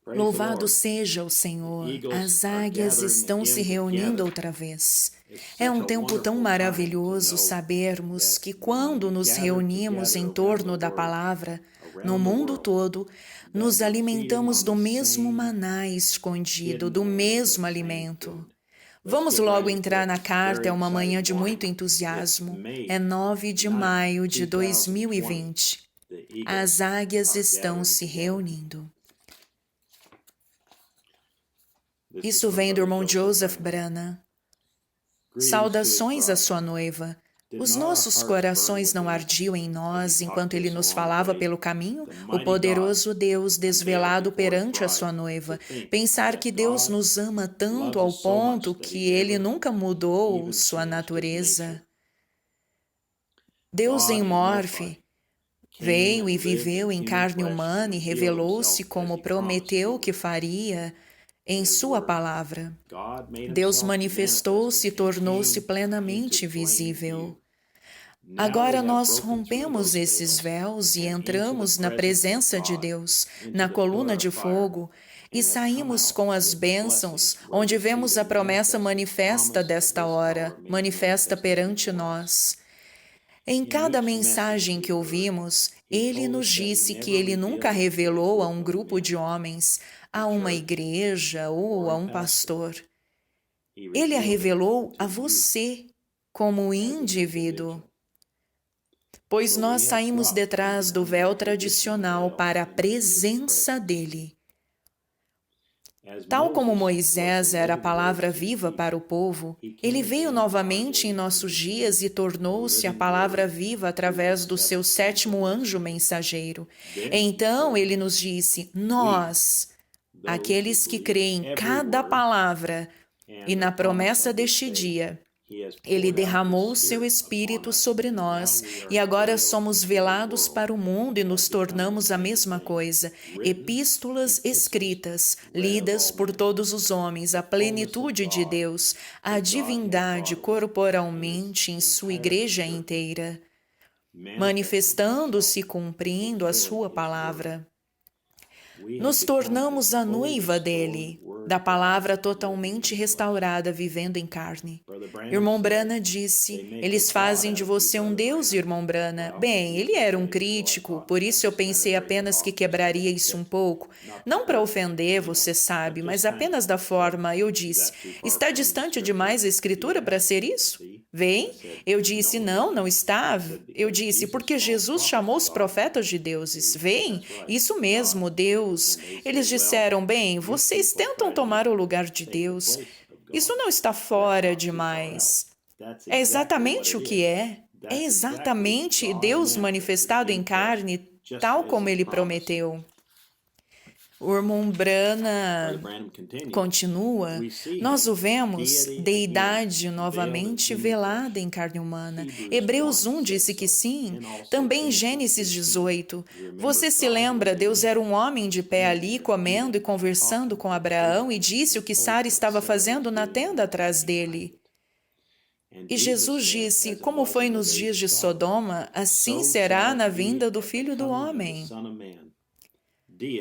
Louvado seja o Senhor, as águias estão se reunindo outra vez. É um tempo tão maravilhoso sabermos que quando nos reunimos em torno da palavra, no mundo todo, nos alimentamos do mesmo maná escondido, do mesmo alimento. Vamos logo entrar na carta, é uma manhã de muito entusiasmo. É 9 de maio de 2020. As águias estão se reunindo. Isso vem do irmão Joseph Branham. Saudações à sua noiva. Os nossos corações não ardiam em nós enquanto ele nos falava pelo caminho? O poderoso Deus desvelado perante a sua noiva. Pensar que Deus nos ama tanto ao ponto que ele nunca mudou sua natureza. Deus em Morphe veio e viveu em carne humana e revelou-se como prometeu que faria em sua palavra. Deus manifestou-se e tornou-se plenamente visível. Agora nós rompemos esses véus e entramos na presença de Deus, na coluna de fogo, e saímos com as bênçãos, onde vemos a promessa manifesta desta hora, manifesta perante nós. Em cada mensagem que ouvimos, ele nos disse que ele nunca revelou a um grupo de homens, a uma igreja ou a um pastor. Ele a revelou a você, como indivíduo. Pois nós saímos detrás do véu tradicional para a presença dele. Tal como Moisés era a palavra viva para o povo, ele veio novamente em nossos dias e tornou-se a palavra viva através do seu sétimo anjo mensageiro. Então ele nos disse: nós, aqueles que creem em cada palavra e na promessa deste dia, ele derramou o seu Espírito sobre nós e agora somos velados para o mundo e nos tornamos a mesma coisa. Epístolas escritas, lidas por todos os homens, a plenitude de Deus, a divindade corporalmente em sua igreja inteira, manifestando-se e cumprindo a sua palavra. Nos tornamos a noiva dele, da palavra totalmente restaurada, vivendo em carne. Irmão Branham disse: eles fazem de você um Deus, irmão Branham. Bem, ele era um crítico, por isso eu pensei apenas que quebraria isso um pouco. Não para ofender, você sabe, mas apenas da forma. Eu disse: está distante demais a Escritura para ser isso? Vem? Eu disse: não está. Eu disse: porque Jesus chamou os profetas de deuses. Vem? Isso mesmo, Deus. Eles disseram: bem, vocês tentam tomar o lugar de Deus. Isso não está fora demais. É exatamente o que é. É exatamente Deus manifestado em carne, tal como ele prometeu. O irmão Branham continua, nós o vemos, deidade novamente velada em carne humana. Hebreus 1 disse que sim, também Gênesis 18. Você se lembra, Deus era um homem de pé ali, comendo e conversando com Abraão, e disse o que Sara estava fazendo na tenda atrás dele. E Jesus disse: como foi nos dias de Sodoma, assim será na vinda do Filho do Homem.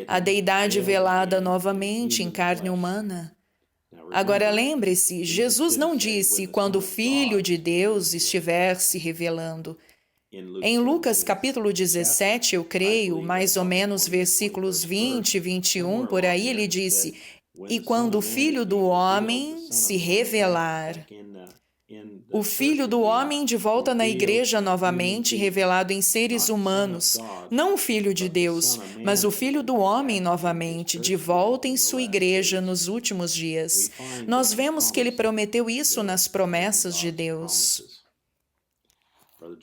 A deidade velada novamente em carne humana. Agora lembre-se, Jesus não disse quando o Filho de Deus estiver se revelando. Em Lucas capítulo 17, eu creio, mais ou menos versículos 20 e 21, por aí, ele disse: e quando o Filho do Homem se revelar. O Filho do Homem de volta na igreja novamente, revelado em seres humanos. Não o Filho de Deus, mas o Filho do Homem novamente, de volta em sua igreja nos últimos dias. Nós vemos que ele prometeu isso nas promessas de Deus.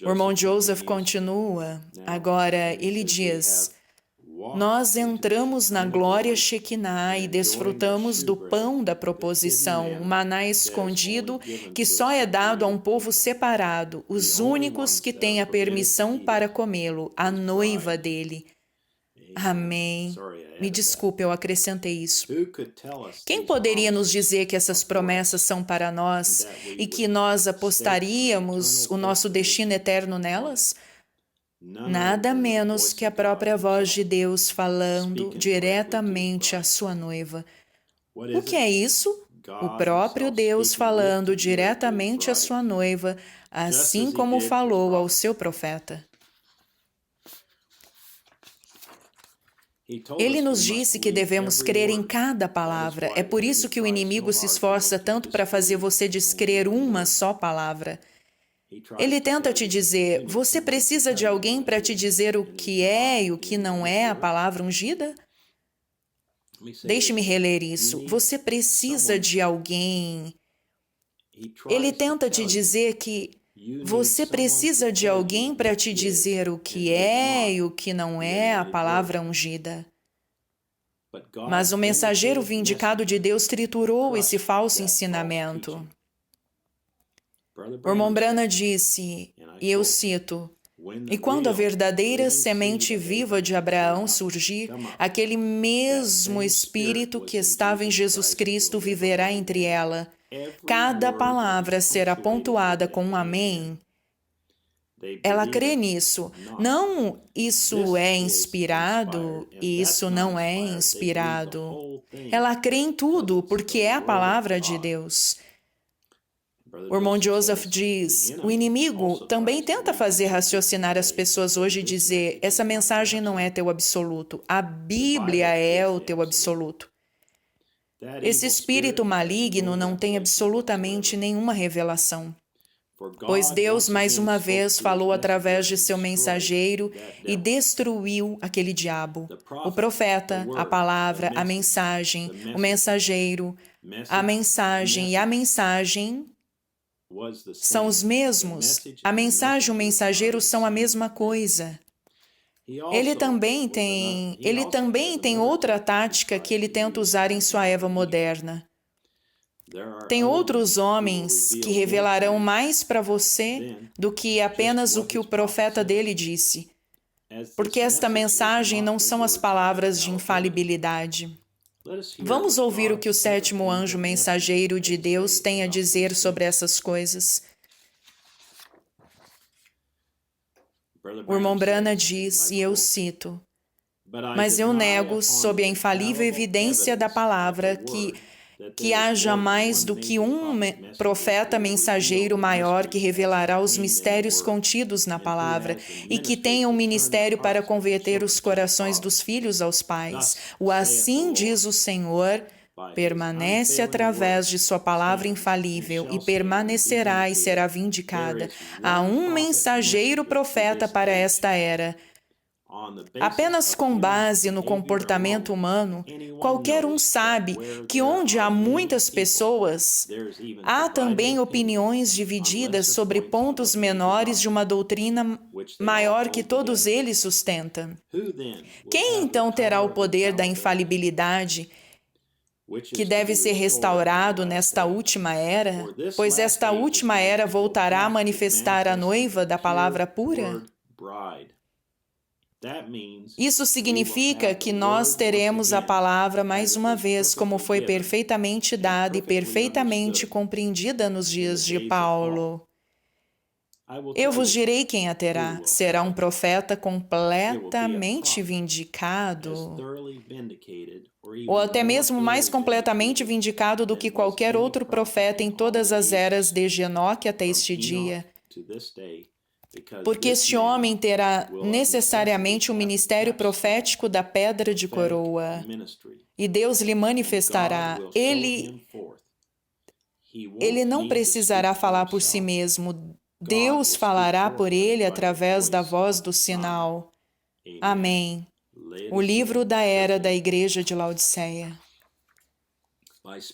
O irmão Joseph continua. Agora, ele diz: nós entramos na glória Shekinah e desfrutamos do pão da proposição, o maná escondido que só é dado a um povo separado, os únicos que têm a permissão para comê-lo, a noiva dele. Amém. Me desculpe, eu acrescentei isso. Quem poderia nos dizer que essas promessas são para nós e que nós apostaríamos o nosso destino eterno nelas? nada menos que a própria voz de Deus falando diretamente à sua noiva. O que é isso? O próprio Deus falando diretamente à sua noiva, assim como falou ao seu profeta. Ele nos disse que devemos crer em cada palavra. É por isso que o inimigo se esforça tanto para fazer você descrer uma só palavra. Ele tenta te dizer, você precisa de alguém para te dizer o que é e o que não é a palavra ungida? Deixe-me reler isso. Você precisa de alguém. Ele tenta te dizer que você precisa de alguém para te dizer o que é e o que não é a palavra ungida. Mas o mensageiro vindicado de Deus triturou esse falso ensinamento. O irmão Branham disse, e eu cito, e quando a verdadeira semente viva de Abraão surgir, aquele mesmo Espírito que estava em Jesus Cristo viverá entre ela. Cada palavra será pontuada com um amém. Ela crê nisso. Não isso é inspirado e isso não é inspirado. Ela crê em tudo, porque é a palavra de Deus. O irmão Joseph diz, o inimigo também tenta fazer raciocinar as pessoas hoje e dizer, essa mensagem não é teu absoluto, a Bíblia é o teu absoluto. Esse espírito maligno não tem absolutamente nenhuma revelação, pois Deus mais uma vez falou através de seu mensageiro e destruiu aquele diabo. O profeta, a palavra, a mensagem, o mensageiro, a mensagem e a mensagem são os mesmos. A mensagem e o mensageiro são a mesma coisa. Ele também tem outra tática que ele tenta usar em sua Eva moderna. Tem outros homens que revelarão mais para você do que apenas o que o profeta dele disse, porque esta mensagem não são as palavras de infalibilidade. Vamos ouvir o que o sétimo anjo mensageiro de Deus tem a dizer sobre essas coisas. O irmão Branham diz, e eu cito, mas eu nego, sob a infalível evidência da palavra, que haja mais do que um profeta mensageiro maior que revelará os mistérios contidos na palavra e que tenha um ministério para converter os corações dos filhos aos pais. O assim diz o Senhor, permanece através de sua palavra infalível e permanecerá e será vindicada. Há um mensageiro profeta para esta era. Apenas com base no comportamento humano, qualquer um sabe que onde há muitas pessoas, há também opiniões divididas sobre pontos menores de uma doutrina maior que todos eles sustentam. Quem então terá o poder da infalibilidade que deve ser restaurado nesta última era? Pois esta última era voltará a manifestar a noiva da palavra pura? Isso significa que nós teremos a palavra mais uma vez, como foi perfeitamente dada e perfeitamente compreendida nos dias de Paulo. Eu vos direi quem a terá. Será um profeta completamente vindicado, ou até mesmo mais completamente vindicado do que qualquer outro profeta em todas as eras, desde Enoque até este dia. Porque este homem terá necessariamente o ministério profético da pedra de coroa, e Deus lhe manifestará. Ele não precisará falar por si mesmo. Deus falará por ele através da voz do sinal. Amém. O livro da era da Igreja de Laodiceia.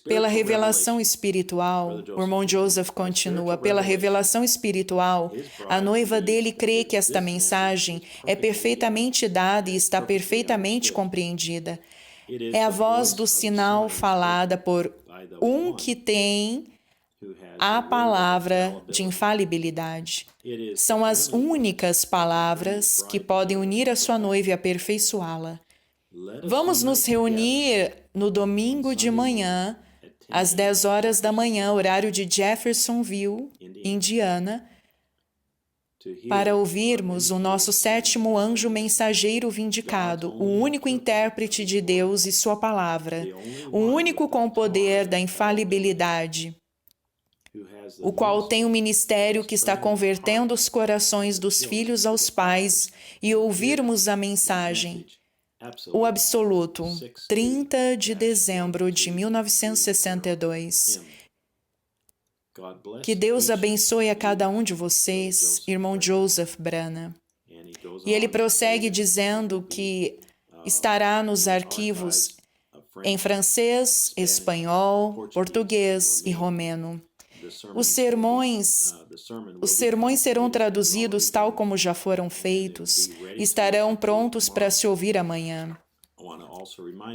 Pela revelação espiritual, o irmão Joseph continua, pela revelação espiritual, a noiva dele crê que esta mensagem é perfeitamente dada e está perfeitamente compreendida. É a voz do sinal falada por um que tem a palavra de infalibilidade. São as únicas palavras que podem unir a sua noiva e aperfeiçoá-la. Vamos nos reunir no domingo de manhã, às 10 horas da manhã, horário de Jeffersonville, Indiana, para ouvirmos o nosso sétimo anjo mensageiro vindicado, o único intérprete de Deus e sua palavra, o único com o poder da infalibilidade, o qual tem um ministério que está convertendo os corações dos filhos aos pais, e ouvirmos a mensagem. O Absoluto, 30 de dezembro de 1962. Que Deus abençoe a cada um de vocês, irmão Joseph Brana. E ele prossegue dizendo que estará nos arquivos em francês, espanhol, português e romeno. Os sermões serão traduzidos tal como já foram feitos e estarão prontos para se ouvir amanhã.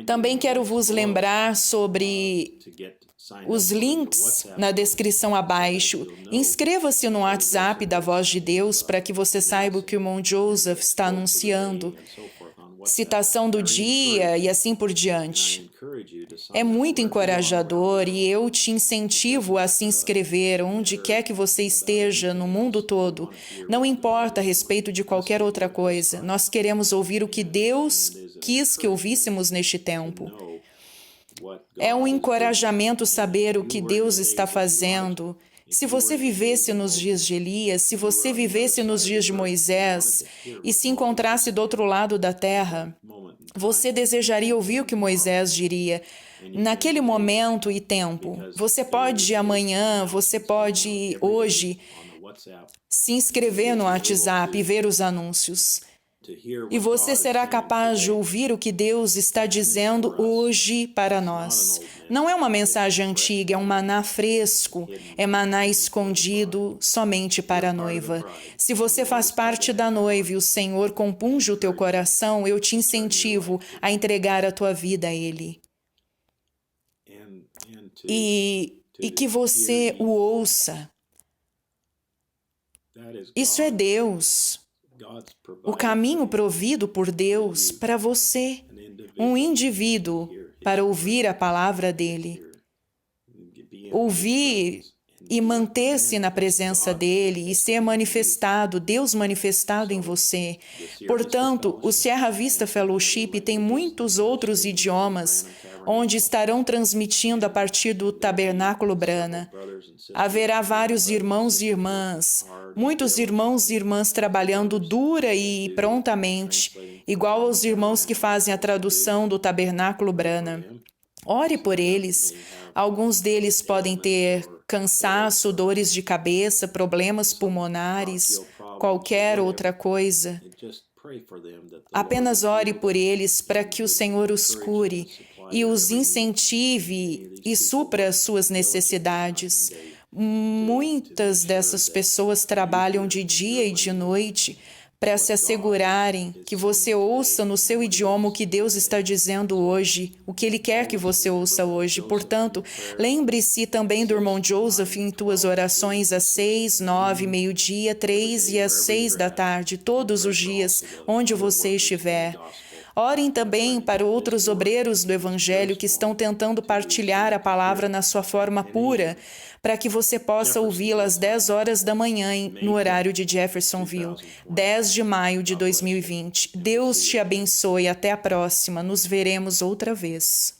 Também quero vos lembrar sobre os links na descrição abaixo. Inscreva-se no WhatsApp da Voz de Deus para que você saiba o que o irmão Joseph está anunciando, citação do dia e assim por diante. É muito encorajador e eu te incentivo a se inscrever onde quer que você esteja no mundo todo. Não importa a respeito de qualquer outra coisa. Nós queremos ouvir o que Deus quis que ouvíssemos neste tempo. É um encorajamento saber o que Deus está fazendo. Se você vivesse nos dias de Elias, se você vivesse nos dias de Moisés e se encontrasse do outro lado da terra, você desejaria ouvir o que Moisés diria naquele momento e tempo. Você pode amanhã, você pode hoje se inscrever no WhatsApp e ver os anúncios. E você será capaz de ouvir o que Deus está dizendo hoje para nós. Não é uma mensagem antiga, é um maná fresco, é maná escondido somente para a noiva. Se você faz parte da noiva e o Senhor compunge o teu coração, eu te incentivo a entregar a tua vida a Ele. E que você o ouça. Isso é Deus. O caminho provido por Deus para você, um indivíduo, para ouvir a palavra dele. Ouvir e manter-se na presença dele e ser manifestado, Deus manifestado em você. Portanto, o Sierra Vista Fellowship tem muitos outros idiomas onde estarão transmitindo a partir do Tabernáculo Brana. Haverá vários irmãos e irmãs, muitos irmãos e irmãs trabalhando dura e prontamente, igual aos irmãos que fazem a tradução do Tabernáculo Brana. Ore por eles. Alguns deles podem ter cansaço, dores de cabeça, problemas pulmonares, qualquer outra coisa. Apenas ore por eles para que o Senhor os cure e os incentive e supra as suas necessidades. Muitas dessas pessoas trabalham de dia e de noite para se assegurarem que você ouça no seu idioma o que Deus está dizendo hoje, o que Ele quer que você ouça hoje. Portanto, lembre-se também do irmão Joseph em tuas orações às 6, 9, meio-dia, 3 e às 6 da tarde, todos os dias, onde você estiver. Orem também para outros obreiros do Evangelho que estão tentando partilhar a palavra na sua forma pura, para que você possa ouvi-la às 10 horas da manhã no horário de Jeffersonville, 10 de maio de 2020. Deus te abençoe. Até a próxima. Nos veremos outra vez.